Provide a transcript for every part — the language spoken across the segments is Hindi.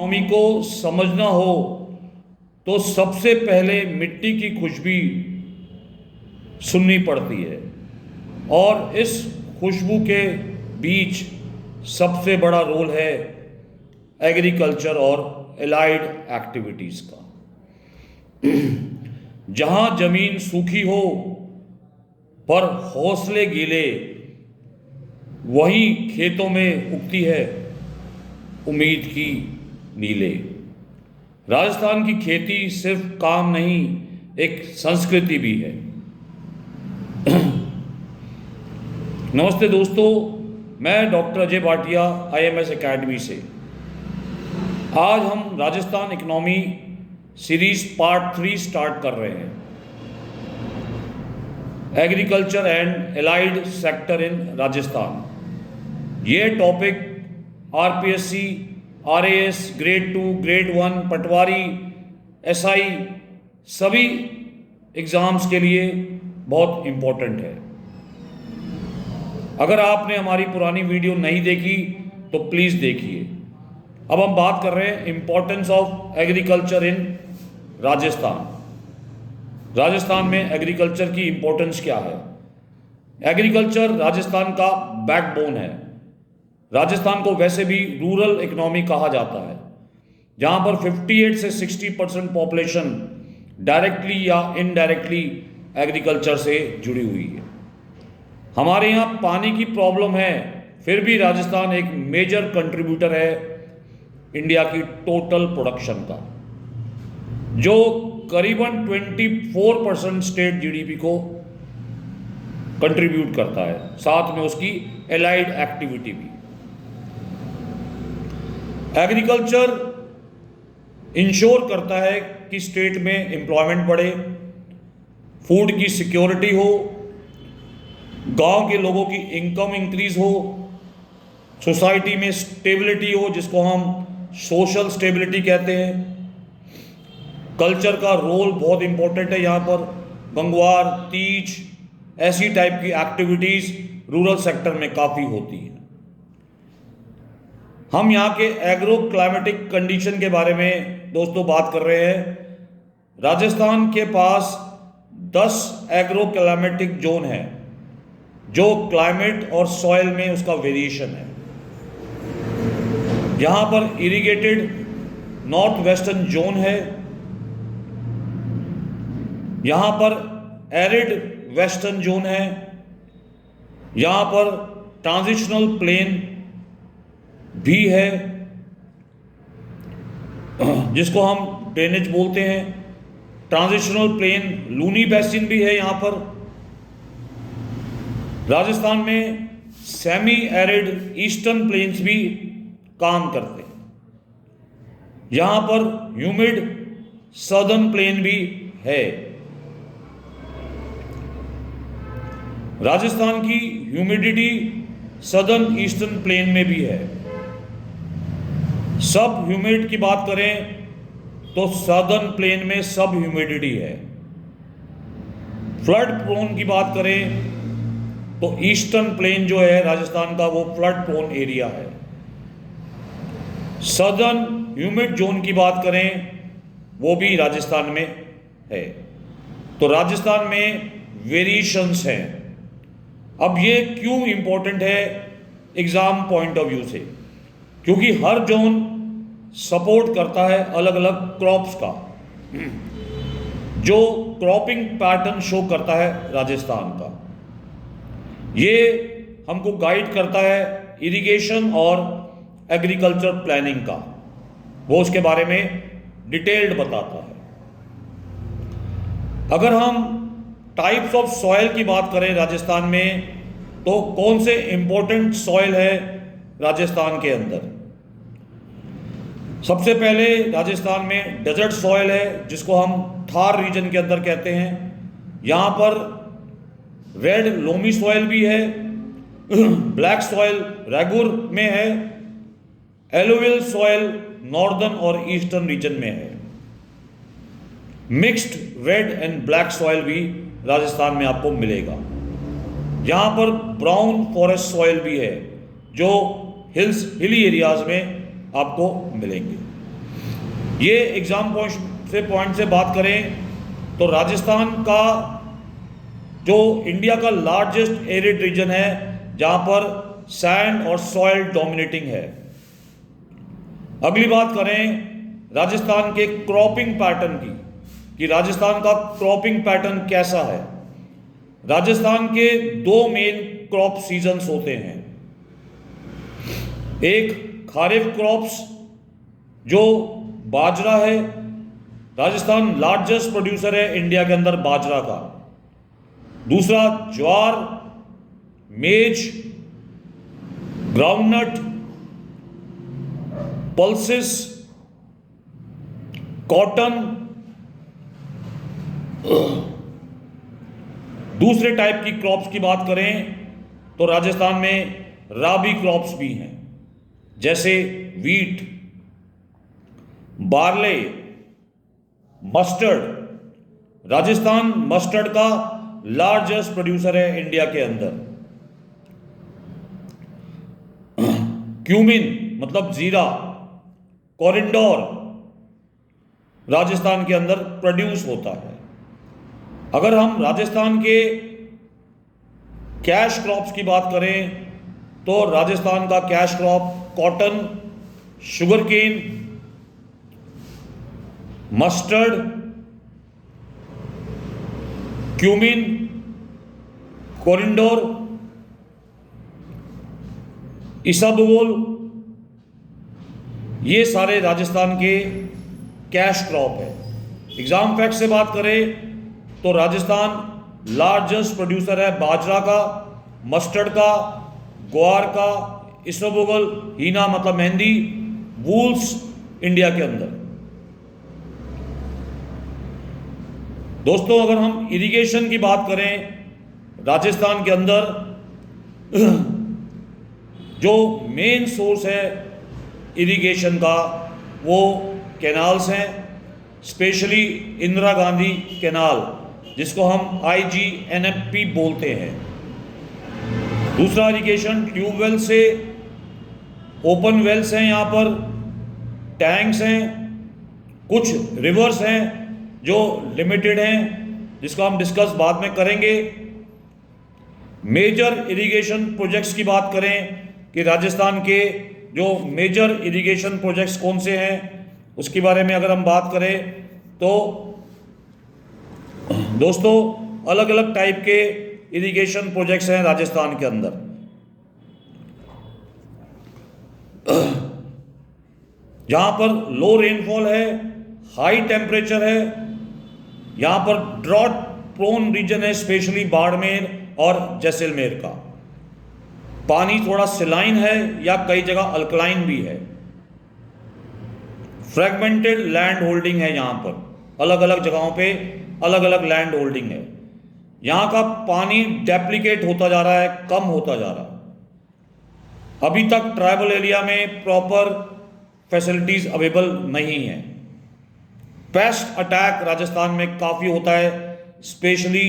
इकोनॉमी को समझना हो तो सबसे पहले मिट्टी की खुशबू सुननी पड़ती है, और इस खुशबू के बीच सबसे बड़ा रोल है एग्रीकल्चर और एलाइड एक्टिविटीज़ का। जहाँ जमीन सूखी हो पर हौसले गीले, वहीं खेतों में उगती है उम्मीद की नीले। राजस्थान की खेती सिर्फ काम नहीं, एक संस्कृति भी है। नमस्ते दोस्तों, मैं doctor Ajay Bhatia IMS academy से। आज हम Rajasthan economy series part 3 start कर रहे हैं। Agriculture and allied sector in Rajasthan. ये topic RPSC, RAS, grade 2, grade 1, patwari, SI सभी एग्ज़ाम्स के लिए बहुत इम्पोर्टेंट है। अगर आपने हमारी पुरानी वीडियो नहीं देखी तो प्लीज़ देखिए। अब हम बात कर रहे हैं importance of agriculture in Rajasthan. Rajasthan में एग्रीकल्चर की इम्पोर्टेंस क्या है? एग्रीकल्चर राजस्थान का बैकबोन है। राजस्थान को वैसे भी रूरल इकोनॉमी कहा जाता है, जहाँ पर 58 से 60% पॉपुलेशन डायरेक्टली या इनडायरेक्टली एग्रीकल्चर से जुड़ी हुई है। हमारे यहाँ पानी की प्रॉब्लम है, फिर भी राजस्थान एक मेजर कंट्रीब्यूटर है इंडिया की टोटल प्रोडक्शन का, जो करीबन 24% स्टेट GDP को कंट्रीब्यूट करता है, साथ में उसकी एलाइड एक्टिविटी भी। एग्रीकल्चर इंश्योर करता है कि स्टेट में एम्प्लॉयमेंट बढ़े, फूड की सिक्योरिटी हो, गांव के लोगों की इनकम इंक्रीज हो, सोसाइटी में स्टेबिलिटी हो, जिसको हम सोशल स्टेबिलिटी कहते हैं। कल्चर का रोल बहुत इंपॉर्टेंट है यहाँ पर। गंगवार, तीज, ऐसी टाइप की एक्टिविटीज़ रूरल सेक्टर में काफ़ी होती हैं। हम यहाँ के एग्रो क्लाइमेटिक कंडीशन के बारे में दोस्तों बात कर रहे हैं। राजस्थान के पास 10 एग्रो क्लाइमेटिक जोन है, जो क्लाइमेट और सॉइल में उसका वेरिएशन है। यहाँ पर इरिगेटेड नॉर्थ वेस्टर्न जोन है, यहाँ पर एरिड वेस्टर्न जोन है, यहाँ पर ट्रांजिशनल प्लेन भी है, जिसको हम ड्रेनेज बोलते हैं। ट्रांजिशनल प्लेन लूनी बेसिन भी है यहाँ पर। राजस्थान में सेमी एरिड ईस्टर्न प्लेन्स भी काम करते हैं। यहाँ पर ह्यूमिड सदर्न प्लेन भी है। राजस्थान की ह्यूमिडिटी सदर्न ईस्टर्न प्लेन में भी है। सब ह्यूमिड की बात करें तो सदर्न प्लेन में सब ह्यूमिडिटी है। फ्लड प्रोन की बात करें तो ईस्टर्न प्लेन जो है राजस्थान का, वो फ्लड प्रोन एरिया है। सदर्न ह्यूमिड जोन की बात करें, वो भी राजस्थान में है। तो राजस्थान में वेरिएशंस हैं। अब ये क्यों इंपॉर्टेंट है एग्जाम पॉइंट ऑफ व्यू से? क्योंकि हर जोन सपोर्ट करता है अलग अलग क्रॉप्स का, जो क्रॉपिंग पैटर्न शो करता है राजस्थान का। ये हमको गाइड करता है इरिगेशन और एग्रीकल्चर प्लानिंग का, वो उसके बारे में डिटेल्ड बताता है। अगर हम टाइप्स ऑफ सॉइल की बात करें राजस्थान में, तो कौन से इंपॉर्टेंट सॉइल है राजस्थान के अंदर? सबसे पहले राजस्थान में डेजर्ट सॉइल है, जिसको हम थार रीजन के अंदर कहते हैं। यहाँ पर रेड लोमी सॉइल भी है, ब्लैक सॉइल रैगुर में है, एलुवियल सॉइल नॉर्दर्न और ईस्टर्न रीजन में है। Mixed red and black soil भी राजस्थान में आपको मिलेगा। यहाँ पर ब्राउन फॉरेस्ट सॉइल भी है, जो हिली एरियाज में आपको मिलेंगे। ये एग्जाम पॉइंट से बात करें तो राजस्थान का जो इंडिया का लार्जेस्ट एरिड रीजन है, जहां पर सैंड और सॉइल डोमिनेटिंग है। अगली बात करें राजस्थान के क्रॉपिंग पैटर्न की, कि राजस्थान का क्रॉपिंग पैटर्न कैसा है। राजस्थान के दो मेन क्रॉप सीजन्स होते हैं। एक खारिफ क्रॉप्स जो बाजरा है, राजस्थान लार्जेस्ट प्रोड्यूसर है इंडिया के अंदर बाजरा का। दूसरा ज्वार, मेज, ग्राउंडनट, पल्सेस, कॉटन। दूसरे टाइप की क्रॉप्स की बात करें तो राजस्थान में राबी क्रॉप्स भी हैं, जैसे wheat, barley, mustard. Rajasthan mustard का लार्जेस्ट प्रोड्यूसर है इंडिया के अंदर। क्यूमिन मतलब जीरा, कोरिंडोर राजस्थान के अंदर प्रोड्यूस होता है। अगर हम राजस्थान के कैश क्रॉप्स की बात करें तो राजस्थान का cash crop cotton, sugar cane, mustard, cumin, coriander, isabgol, ये सारे राजस्थान के कैश क्रॉप है। एग्जाम फैक्ट से बात करें तो राजस्थान लार्जेस्ट प्रोड्यूसर है बाजरा का, मस्टर्ड का, ग्वार का, इसबगोल, हीना मतलब मेहंदी, वूल्स इंडिया के अंदर। दोस्तों अगर हम इरिगेशन की बात करें राजस्थान के अंदर जो मेन सोर्स है इरिगेशन का वो कैनाल्स हैं, स्पेशली इंदिरा गांधी कैनाल जिसको हम IGNFP बोलते हैं। दूसरा इरिगेशन ट्यूबवेल से, ओपन वेल्स हैं, यहाँ पर टैंक्स हैं, कुछ रिवर्स हैं जो लिमिटेड हैं जिसको हम डिस्कस बाद में करेंगे। मेजर इरिगेशन प्रोजेक्ट्स की बात करें कि राजस्थान के जो मेजर इरिगेशन प्रोजेक्ट्स कौन से हैं उसके बारे में अगर हम बात करें तो दोस्तों अलग अलग टाइप के इरिगेशन प्रोजेक्ट्स हैं राजस्थान के अंदर। जहां पर लो रेनफॉल है, हाई टेम्परेचर है, यहां पर ड्रॉट प्रोन रीजन है, स्पेशली बाड़मेर और जैसलमेर का। पानी थोड़ा सिलाइन है या कई जगह अल्कलाइन भी है। फ्रेगमेंटेड लैंड होल्डिंग है, यहां पर अलग अलग जगहों पे अलग अलग लैंड होल्डिंग है। यहां का पानी डेप्लीकेट होता जा रहा है, कम होता जा रहा है। अभी तक ट्राइबल एरिया में प्रॉपर फैसिलिटीज अवेलेबल नहीं है। पेस्ट अटैक राजस्थान में काफ़ी होता है, स्पेशली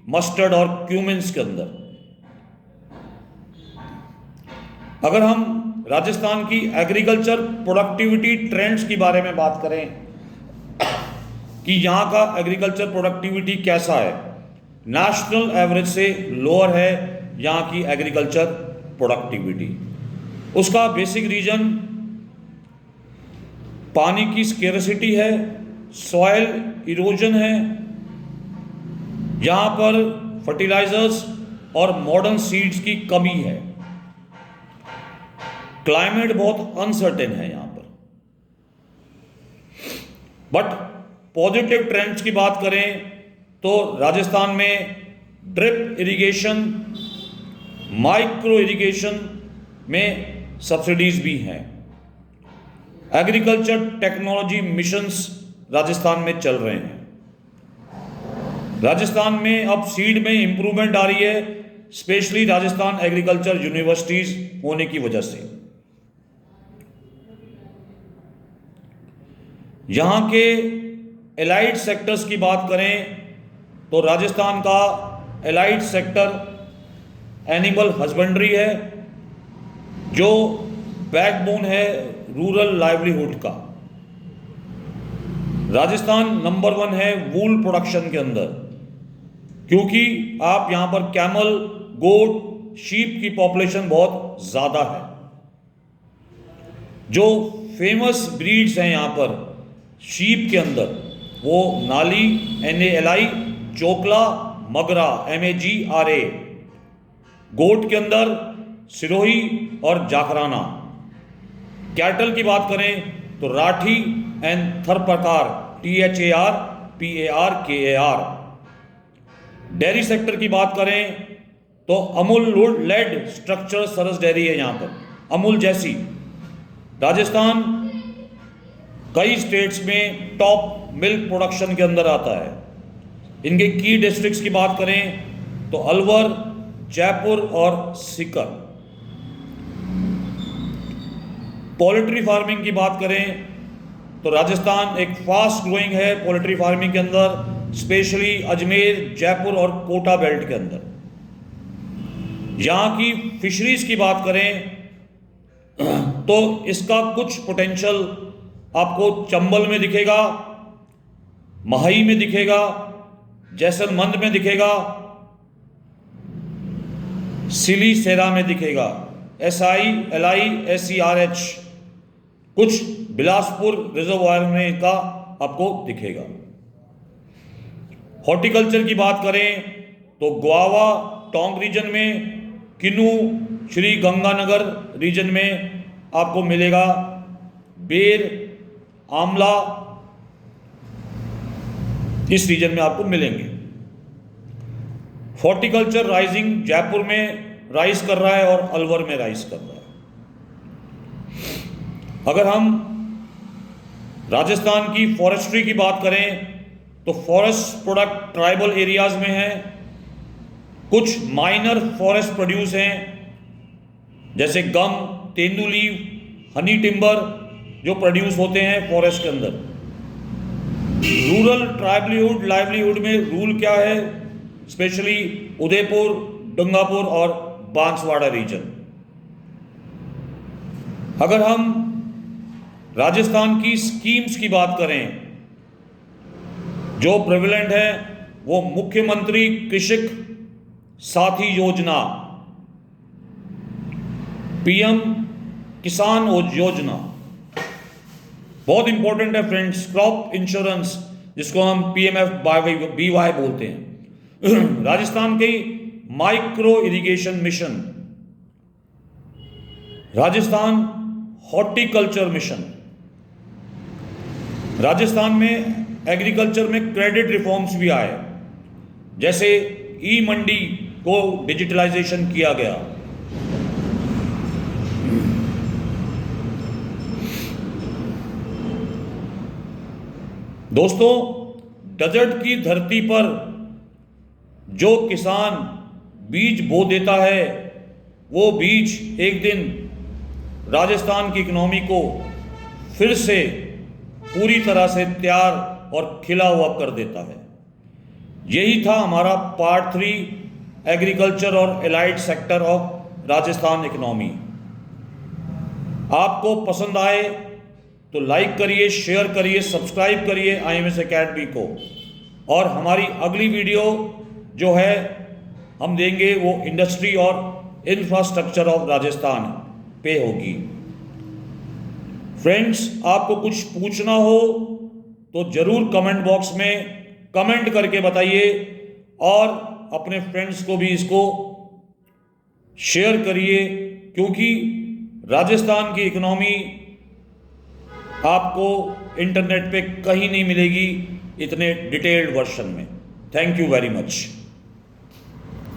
मस्टर्ड और क्यूमिन्स के अंदर। अगर हम राजस्थान की एग्रीकल्चर प्रोडक्टिविटी ट्रेंड्स के बारे में बात करें कि यहाँ का एग्रीकल्चर प्रोडक्टिविटी कैसा है, नेशनल एवरेज से लोअर है यहाँ की एग्रीकल्चर प्रोडक्टिविटी। उसका बेसिक रीजन पानी की स्केर्सिटी है, सॉइल इरोजन है, यहाँ पर फर्टिलाइजर्स और मॉडर्न सीड्स की कमी है, क्लाइमेट बहुत अनसर्टेन है यहाँ पर। बट पॉजिटिव ट्रेंड्स की बात करें तो राजस्थान में ड्रिप इरिगेशन, माइक्रो इरिगेशन में सब्सिडीज भी हैं। एग्रीकल्चर टेक्नोलॉजी मिशंस राजस्थान में चल रहे हैं। राजस्थान में अब सीड में इंप्रूवमेंट आ रही है, स्पेशली राजस्थान एग्रीकल्चर यूनिवर्सिटीज होने की वजह से। यहाँ के एलाइड सेक्टर्स की बात करें तो राजस्थान का एलाइड सेक्टर एनिमल हस्बेंड्री है जो बैकबोन है रूरल लाइवलीहुड का। राजस्थान नंबर 1 है वूल प्रोडक्शन के अंदर, क्योंकि आप यहाँ पर कैमल, गोट, शीप की पॉपुलेशन बहुत ज़्यादा है। जो फेमस ब्रीड्स हैं यहाँ पर शीप के अंदर, वो नाली NALI, चोकला, मगरा MAGRA, गोट के अंदर सिरोही और जाखराना। कैटल की बात करें तो Rathi and Tharparkar THARPARKAR। Dairy sector की बात करें तो Amul led structure Saras dairy है यहाँ पर, अमूल जैसी। राजस्थान कई स्टेट्स में टॉप मिल्क प्रोडक्शन के अंदर आता है। इनके की डिस्ट्रिक्ट्स की बात करें तो अलवर, जयपुर और सीकर। पोल्ट्री फार्मिंग की बात करें तो राजस्थान एक फास्ट ग्रोइंग है पोल्ट्री फार्मिंग के अंदर, स्पेशली अजमेर, जयपुर और कोटा बेल्ट के अंदर। यहाँ की फिशरीज की बात करें तो इसका कुछ पोटेंशियल आपको चंबल में दिखेगा, महई में दिखेगा, जैसलमेर में दिखेगा, सिली सेरा में दिखेगा, SI, LI, SERH, कुछ बिलासपुर रिजर्वायर में का आपको दिखेगा। हॉर्टिकल्चर की बात करें तो गुआवा टोंक रीजन में, किन्नू, श्री गंगानगर रीजन में आपको मिलेगा, बेर, आमला इस रीजन में आपको मिलेंगे। हॉर्टिकल्चर राइजिंग जयपुर में राइज कर रहा है और अलवर में राइज कर रहा है। अगर हम राजस्थान की फॉरेस्ट्री की बात करें तो फॉरेस्ट प्रोडक्ट ट्राइबल एरियाज में है, कुछ माइनर फॉरेस्ट प्रोड्यूस हैं जैसे गम, तेंदुलीव, हनी टिम्बर जो प्रोड्यूस होते हैं फॉरेस्ट के अंदर। रूरल ट्राइबलीहुड लाइवलीहुड में रूल क्या है, स्पेशली उदयपुर, डूंगरपुर और बांसवाड़ा रीजन। अगर हम राजस्थान की स्कीम्स की बात करें जो प्रेवलेंट है वो मुख्यमंत्री कृषक साथी योजना, PM किसान योजना बहुत इंपॉर्टेंट है फ्रेंड्स। क्रॉप इंश्योरेंस जिसको हम PMFBY बोलते हैं। राजस्थान की micro irrigation mission, Rajasthan horticulture mission, Rajasthan में एग्रीकल्चर में क्रेडिट रिफॉर्म्स भी आए, जैसे ई-मंडी को डिजिटलाइजेशन किया गया। दोस्तों, डेजर्ट की धरती पर जो किसान बीज बो देता है वो बीज एक दिन राजस्थान की इकोनॉमी को फिर से पूरी तरह से तैयार और खिला हुआ कर देता है। यही था हमारा पार्ट 3 एग्रीकल्चर और allied sector of Rajasthan economy. आपको पसंद आए तो लाइक करिए, शेयर करिए, सब्सक्राइब करिए IMS अकेडमी को। और हमारी अगली वीडियो जो है हम देंगे वो इंडस्ट्री और इंफ्रास्ट्रक्चर ऑफ राजस्थान पे होगी। फ्रेंड्स, आपको कुछ पूछना हो तो ज़रूर कमेंट बॉक्स में कमेंट करके बताइए और अपने फ्रेंड्स को भी इसको शेयर करिए, क्योंकि राजस्थान की इकोनॉमी आपको इंटरनेट पे कहीं नहीं मिलेगी इतने डिटेल्ड वर्जन में। Thank you very much.